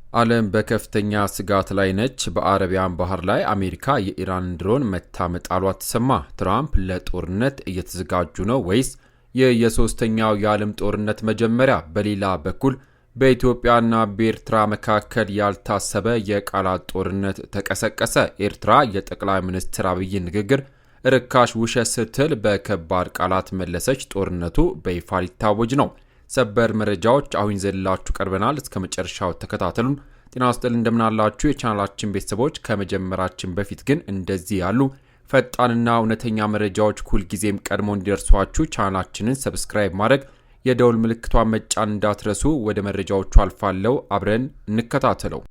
ዓለም በከፍተኛ ስጋት ላይ ነች። በአረቢያን ባህር ላይ አሜሪካ የኢራን ድሮን መታ መጣሏ ተሰማ። ትራምፕ ለጦርነት እየተዘጋጁ ነው ወይስ የሶስተኛው የዓለም ጦርነት መጀመሪያ? በሌላ በኩል በኢትዮጵያና በኤርትራ መካከል ያልታሰበ የቃላት ጦርነት ተቀሰቀሰ። ኤርትራ የጠቅላይ ሚኒስትር አብይ ንግግር ርካሽ ውሸት ስትል በከባድ ቃላት መለሰች። ጦርነቱ በይፋ ሊታወጅ ነው። ሰበር መረጃዎች አሁን ይዘንላችሁ ቀርበናል። እስከ መጨረሻው ተከታተሉን። ጤና ይስጥልኝ፣ እንደምናላችሁ የቻናላችን ቤተሰቦች። ከመጀመራችን በፊት ግን እንደዚህ ያሉ ፈጣንና እውነተኛ መረጃዎች ሁልጊዜም ቀድሞ እንዲደርሷችሁ ቻናላችንን ሰብስክራይብ ማድረግ፣ የደውል ምልክቷን መጫን እንዳትረሱ። ወደ መረጃዎቹ አልፋለሁ፣ አብረን እንከታተለው።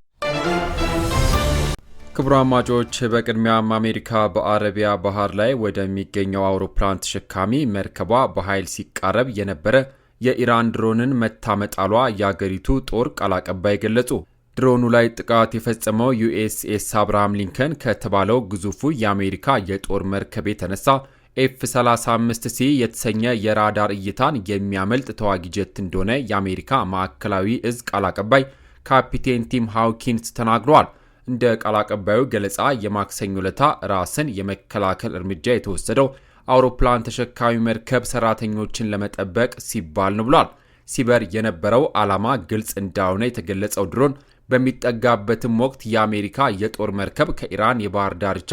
ክቡራን አድማጮች፣ በቅድሚያም አሜሪካ በአረቢያ ባህር ላይ ወደሚገኘው አውሮፕላን ተሸካሚ መርከቧ በኃይል ሲቃረብ የነበረ የኢራን ድሮንን መታ መጣሏ የአገሪቱ ጦር ቃል አቀባይ ገለጹ። ድሮኑ ላይ ጥቃት የፈጸመው ዩኤስኤስ አብርሃም ሊንከን ከተባለው ግዙፉ የአሜሪካ የጦር መርከብ የተነሳ F-35C የተሰኘ የራዳር እይታን የሚያመልጥ ተዋጊ ጀት እንደሆነ የአሜሪካ ማዕከላዊ እዝ ቃል አቀባይ ካፒቴን ቲም ሃውኪንስ ተናግረዋል። እንደ ቃል አቀባዩ ገለጻ የማክሰኞ ዕለት ራስን የመከላከል እርምጃ የተወሰደው አውሮፕላን ተሸካሚ መርከብ ሰራተኞችን ለመጠበቅ ሲባል ነው ብሏል። ሲበር የነበረው ዓላማ ግልጽ እንዳልሆነ የተገለጸው ድሮን በሚጠጋበትም ወቅት የአሜሪካ የጦር መርከብ ከኢራን የባህር ዳርቻ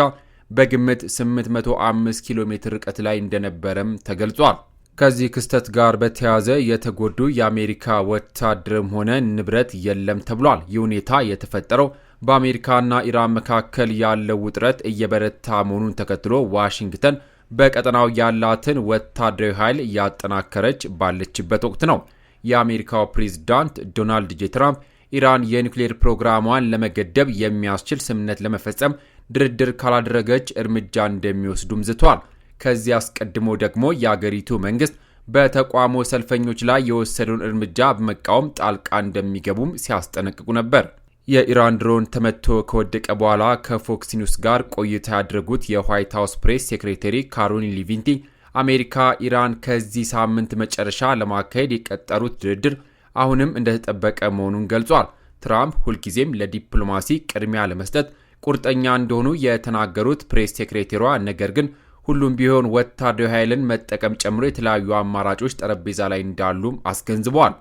በግምት 805 ኪሎ ሜትር ርቀት ላይ እንደነበረም ተገልጿል። ከዚህ ክስተት ጋር በተያያዘ የተጎዱ የአሜሪካ ወታደርም ሆነ ንብረት የለም ተብሏል። ይህ ሁኔታ የተፈጠረው በአሜሪካና ኢራን መካከል ያለው ውጥረት እየበረታ መሆኑን ተከትሎ ዋሽንግተን በቀጠናው ያላትን ወታደራዊ ኃይል እያጠናከረች ባለችበት ወቅት ነው። የአሜሪካው ፕሬዝዳንት ዶናልድ ጄ ትራምፕ ኢራን የኒውክሌር ፕሮግራሟን ለመገደብ የሚያስችል ስምምነት ለመፈጸም ድርድር ካላደረገች እርምጃ እንደሚወስዱም ዝተዋል። ከዚህ አስቀድሞ ደግሞ የአገሪቱ መንግስት በተቃውሞ ሰልፈኞች ላይ የወሰደውን እርምጃ በመቃወም ጣልቃ እንደሚገቡም ሲያስጠነቅቁ ነበር። የኢራን ድሮን ተመቶ ከወደቀ በኋላ ከፎክስ ኒውስ ጋር ቆይታ ያደረጉት የዋይት ሃውስ ፕሬስ ሴክሬታሪ ካሮሊን ሊቪንቲ አሜሪካ ኢራን ከዚህ ሳምንት መጨረሻ ለማካሄድ የቀጠሩት ድርድር አሁንም እንደተጠበቀ መሆኑን ገልጿል። ትራምፕ ሁልጊዜም ለዲፕሎማሲ ቅድሚያ ለመስጠት ቁርጠኛ እንደሆኑ የተናገሩት ፕሬስ ሴክሬታሪዋ ነገር ግን ሁሉም ቢሆን ወታደራዊ ኃይልን መጠቀም ጨምሮ የተለያዩ አማራጮች ጠረጴዛ ላይ እንዳሉም አስገንዝበዋል።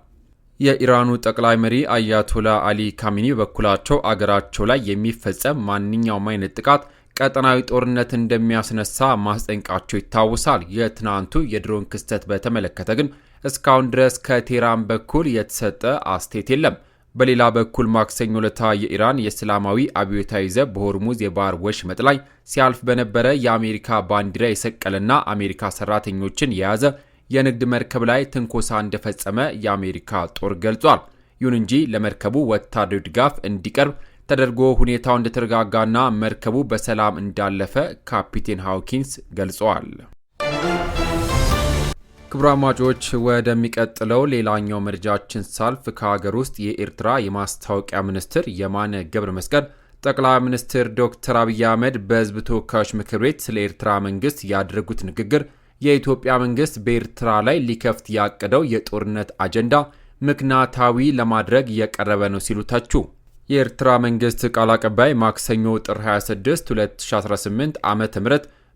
የኢራኑ ጠቅላይ መሪ አያቶላ አሊ ካሚኒ በኩላቸው አገራቸው ላይ የሚፈጸም ማንኛውም አይነት ጥቃት ቀጠናዊ ጦርነት እንደሚያስነሳ ማስጠንቀቃቸው ይታወሳል። የትናንቱ የድሮን ክስተት በተመለከተ ግን እስካሁን ድረስ ከቴህራን በኩል የተሰጠ አስተያየት የለም። በሌላ በኩል ማክሰኞ ዕለት የኢራን የእስላማዊ አብዮታዊ ዘብ በሆርሙዝ የባህር ወሽመጥ ላይ ሲያልፍ በነበረ የአሜሪካ ባንዲራ የሰቀለና አሜሪካ ሰራተኞችን የያዘ የንግድ መርከብ ላይ ትንኮሳ እንደፈጸመ የአሜሪካ ጦር ገልጿል። ይሁን እንጂ ለመርከቡ ወታደራዊ ድጋፍ እንዲቀርብ ተደርጎ ሁኔታው እንደተረጋጋና መርከቡ በሰላም እንዳለፈ ካፒቴን ሃውኪንስ ገልጸዋል። ክቡራን አድማጮች፣ ወደሚቀጥለው ሌላኛው መረጃችን ሳልፍ ከሀገር ውስጥ የኤርትራ የማስታወቂያ ሚኒስትር የማነ ገብረ መስቀል ጠቅላይ ሚኒስትር ዶክተር አብይ አህመድ በሕዝብ ተወካዮች ምክር ቤት ስለ ኤርትራ መንግስት ያደረጉት ንግግር የኢትዮጵያ መንግስት በኤርትራ ላይ ሊከፍት ያቀደው የጦርነት አጀንዳ ምክንያታዊ ለማድረግ እየቀረበ ነው ሲሉ ተቹ። የኤርትራ መንግስት ቃል አቀባይ ማክሰኞ ጥር 26 2018 ዓ.ም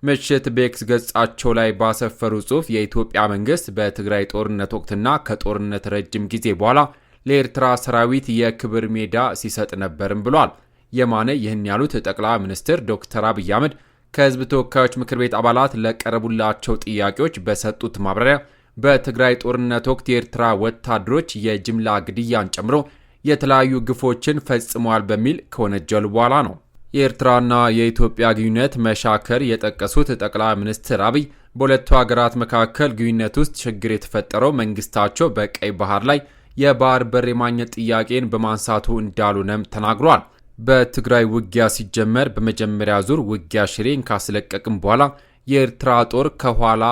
ምሽት በኤክስ ገጻቸው ላይ ባሰፈሩ ጽሑፍ የኢትዮጵያ መንግስት በትግራይ ጦርነት ወቅትና ከጦርነት ረጅም ጊዜ በኋላ ለኤርትራ ሰራዊት የክብር ሜዳ ሲሰጥ ነበርም ብሏል። የማነ ይህን ያሉት ጠቅላይ ሚኒስትር ዶክተር አብይ አህመድ ከህዝብ ተወካዮች ምክር ቤት አባላት ለቀረቡላቸው ጥያቄዎች በሰጡት ማብራሪያ በትግራይ ጦርነት ወቅት የኤርትራ ወታደሮች የጅምላ ግድያን ጨምሮ የተለያዩ ግፎችን ፈጽመዋል በሚል ከወነጀሉ በኋላ ነው። የኤርትራና የኢትዮጵያ ግንኙነት መሻከር የጠቀሱት ጠቅላይ ሚኒስትር አብይ በሁለቱ ሀገራት መካከል ግንኙነት ውስጥ ችግር የተፈጠረው መንግስታቸው በቀይ ባህር ላይ የባህር በር የማግኘት ጥያቄን በማንሳቱ እንዳልሆነም ተናግሯል። በትግራይ ውጊያ ሲጀመር በመጀመሪያ ዙር ውጊያ ሽሬን ካስለቀቅም በኋላ የኤርትራ ጦር ከኋላ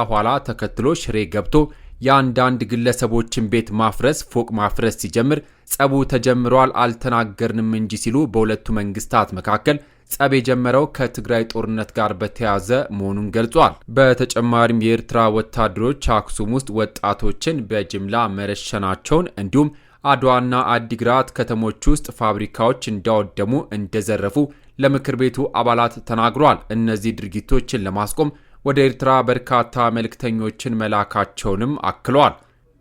ተከትሎ ሽሬ ገብቶ የአንዳንድ ግለሰቦችን ቤት ማፍረስ፣ ፎቅ ማፍረስ ሲጀምር ጸቡ ተጀምሯል አልተናገርንም እንጂ ሲሉ በሁለቱ መንግስታት መካከል ጸብ የጀመረው ከትግራይ ጦርነት ጋር በተያያዘ መሆኑን ገልጿል። በተጨማሪም የኤርትራ ወታደሮች አክሱም ውስጥ ወጣቶችን በጅምላ መረሸናቸውን እንዲሁም አድዋና አዲግራት ከተሞች ውስጥ ፋብሪካዎች እንዳወደሙ፣ እንደዘረፉ ለምክር ቤቱ አባላት ተናግሯል። እነዚህ ድርጊቶችን ለማስቆም ወደ ኤርትራ በርካታ መልእክተኞችን መላካቸውንም አክለዋል።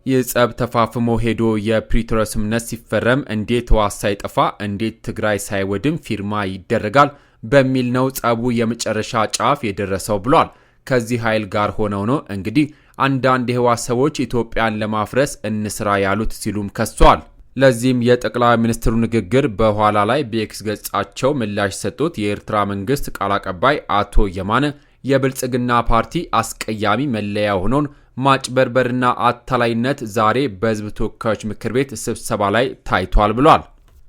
ይህ ጸብ ተፋፍሞ ሄዶ የፕሪቶሪያ ስምምነት ሲፈረም እንዴት ህወሓት ሳይጠፋ እንዴት ትግራይ ሳይወድም ፊርማ ይደረጋል በሚል ነው ጸቡ የመጨረሻ ጫፍ የደረሰው ብሏል። ከዚህ ኃይል ጋር ሆነው ነው እንግዲህ አንዳንድ የህወሓት ሰዎች ኢትዮጵያን ለማፍረስ እንስራ ያሉት ሲሉም ከሷል። ለዚህም የጠቅላይ ሚኒስትሩ ንግግር በኋላ ላይ በኤክስ ገጻቸው ምላሽ ሰጡት የኤርትራ መንግስት ቃል አቀባይ አቶ የማነ የብልጽግና ፓርቲ አስቀያሚ መለያ ሆኖን ማጭበርበርና አታላይነት ዛሬ በህዝብ ተወካዮች ምክር ቤት ስብሰባ ላይ ታይቷል ብሏል።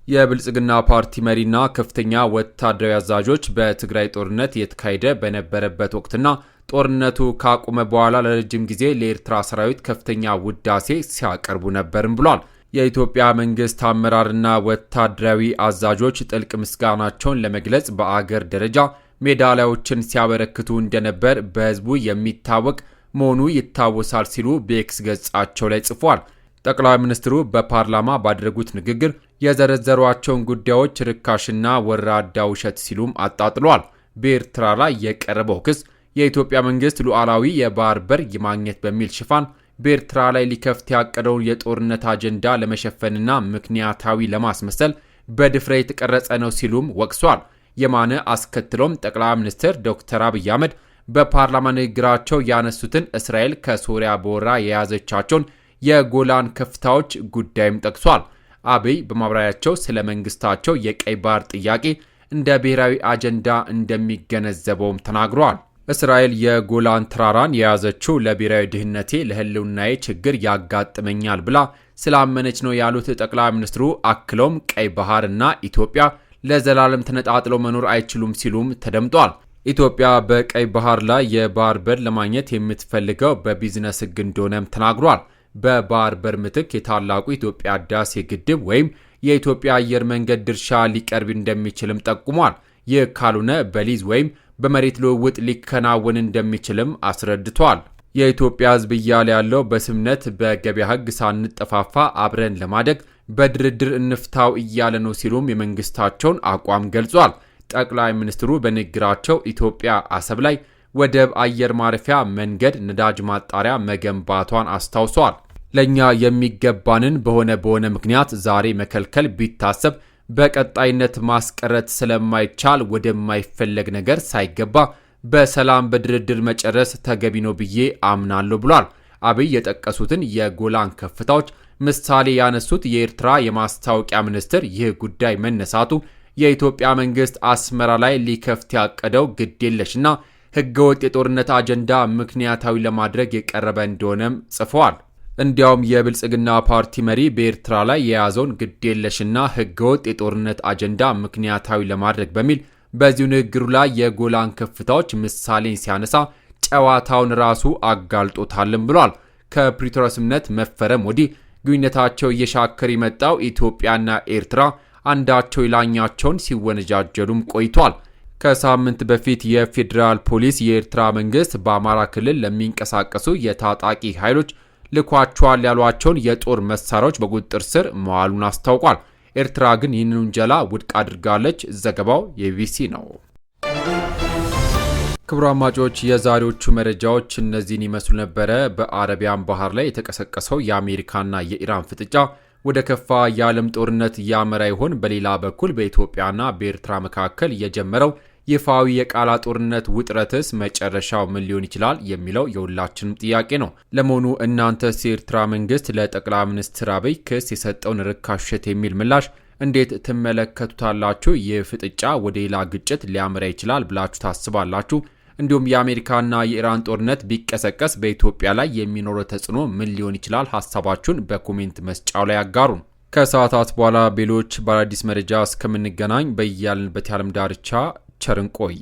የብልጽግና ፓርቲ መሪና ከፍተኛ ወታደራዊ አዛዦች በትግራይ ጦርነት የተካሄደ በነበረበት ወቅትና ጦርነቱ ካቆመ በኋላ ለረጅም ጊዜ ለኤርትራ ሰራዊት ከፍተኛ ውዳሴ ሲያቀርቡ ነበርም ብሏል። የኢትዮጵያ መንግስት አመራርና ወታደራዊ አዛዦች ጥልቅ ምስጋናቸውን ለመግለጽ በአገር ደረጃ ሜዳሊያዎችን ሲያበረክቱ እንደነበር በህዝቡ የሚታወቅ መሆኑ ይታወሳል ሲሉ በኤክስ ገጻቸው ላይ ጽፏል። ጠቅላይ ሚኒስትሩ በፓርላማ ባደረጉት ንግግር የዘረዘሯቸውን ጉዳዮች ርካሽና ወራዳ ውሸት ሲሉም አጣጥሏል። በኤርትራ ላይ የቀረበው ክስ የኢትዮጵያ መንግስት ሉዓላዊ የባህር በር የማግኘት በሚል ሽፋን በኤርትራ ላይ ሊከፍት ያቀደውን የጦርነት አጀንዳ ለመሸፈንና ምክንያታዊ ለማስመሰል በድፍረት የተቀረጸ ነው ሲሉም ወቅሷል። የማነ አስከትሎም ጠቅላይ ሚኒስትር ዶክተር አብይ አህመድ በፓርላማ ንግግራቸው ያነሱትን እስራኤል ከሶሪያ በወራ የያዘቻቸውን የጎላን ከፍታዎች ጉዳይም ጠቅሷል። አብይ በማብራሪያቸው ስለ መንግስታቸው የቀይ ባህር ጥያቄ እንደ ብሔራዊ አጀንዳ እንደሚገነዘበውም ተናግረዋል። እስራኤል የጎላን ተራራን የያዘችው ለብሔራዊ ደህንነቴ ለህልውናዬ ችግር ያጋጥመኛል ብላ ስላመነች ነው ያሉት ጠቅላይ ሚኒስትሩ አክለውም ቀይ ባህርና ኢትዮጵያ ለዘላለም ተነጣጥለው መኖር አይችሉም ሲሉም ተደምጧል። ኢትዮጵያ በቀይ ባህር ላይ የባህር በር ለማግኘት የምትፈልገው በቢዝነስ ህግ እንደሆነም ተናግሯል። በባህር በር ምትክ የታላቁ ኢትዮጵያ ህዳሴ ግድብ ወይም የኢትዮጵያ አየር መንገድ ድርሻ ሊቀርብ እንደሚችልም ጠቁሟል። ይህ ካልሆነ በሊዝ ወይም በመሬት ልውውጥ ሊከናወን እንደሚችልም አስረድቷል። የኢትዮጵያ ህዝብ እያለ ያለው በስምነት በገበያ ህግ ሳንጠፋፋ አብረን ለማደግ በድርድር እንፍታው እያለ ነው ሲሉም የመንግስታቸውን አቋም ገልጿል። ጠቅላይ ሚኒስትሩ በንግግራቸው ኢትዮጵያ አሰብ ላይ ወደብ፣ አየር ማረፊያ፣ መንገድ፣ ነዳጅ ማጣሪያ መገንባቷን አስታውሷል። ለኛ የሚገባንን በሆነ ምክንያት ዛሬ መከልከል ቢታሰብ በቀጣይነት ማስቀረት ስለማይቻል ወደማይፈለግ ነገር ሳይገባ በሰላም በድርድር መጨረስ ተገቢ ነው ብዬ አምናለሁ ብሏል። አብይ የጠቀሱትን የጎላን ከፍታዎች ምሳሌ ያነሱት የኤርትራ የማስታወቂያ ሚኒስትር ይህ ጉዳይ መነሳቱ የኢትዮጵያ መንግስት አስመራ ላይ ሊከፍት ያቀደው ግዴለሽና ህገወጥ የጦርነት አጀንዳ ምክንያታዊ ለማድረግ የቀረበ እንደሆነም ጽፈዋል። እንዲያውም የብልጽግና ፓርቲ መሪ በኤርትራ ላይ የያዘውን ግዴለሽና ህገወጥ የጦርነት አጀንዳ ምክንያታዊ ለማድረግ በሚል በዚሁ ንግግሩ ላይ የጎላን ከፍታዎች ምሳሌን ሲያነሳ ጨዋታውን ራሱ አጋልጦታልም ብሏል። ከፕሪቶሪያ ስምምነት መፈረም ወዲህ ግንኙነታቸው እየሻከረ የመጣው ኢትዮጵያና ኤርትራ አንዳቸው ሌላኛቸውን ሲወነጃጀሉም ቆይቷል። ከሳምንት በፊት የፌዴራል ፖሊስ የኤርትራ መንግስት በአማራ ክልል ለሚንቀሳቀሱ የታጣቂ ኃይሎች ልኳቸዋል ያሏቸውን የጦር መሳሪያዎች በቁጥጥር ስር መዋሉን አስታውቋል። ኤርትራ ግን ይህንን ውንጀላ ውድቅ አድርጋለች። ዘገባው የቢቢሲ ነው። ክቡራን አድማጮች የዛሬዎቹ መረጃዎች እነዚህን ይመስሉ ነበረ። በአረቢያን ባህር ላይ የተቀሰቀሰው የአሜሪካና የኢራን ፍጥጫ ወደ ከፋ የዓለም ጦርነት ያመራ ይሆን? በሌላ በኩል በኢትዮጵያና በኤርትራ መካከል የጀመረው ይፋዊ የቃላት ጦርነት ውጥረትስ መጨረሻው ምን ሊሆን ይችላል የሚለው የሁላችንም ጥያቄ ነው። ለመሆኑ እናንተስ የኤርትራ መንግስት ለጠቅላይ ሚኒስትር አብይ ክስ የሰጠውን ርካሽ ውሸት የሚል ምላሽ እንዴት ትመለከቱታላችሁ? ይህ ፍጥጫ ወደ ሌላ ግጭት ሊያመራ ይችላል ብላችሁ ታስባላችሁ? እንዲሁም የአሜሪካና የኢራን ጦርነት ቢቀሰቀስ በኢትዮጵያ ላይ የሚኖረው ተጽዕኖ ምን ሊሆን ይችላል? ሐሳባችሁን በኮሜንት መስጫው ላይ አጋሩን። ከሰዓታት በኋላ በሌሎች በአዲስ መረጃ እስከምንገናኝ በያልንበት የዓለም ዳርቻ ቸር እንቆይ።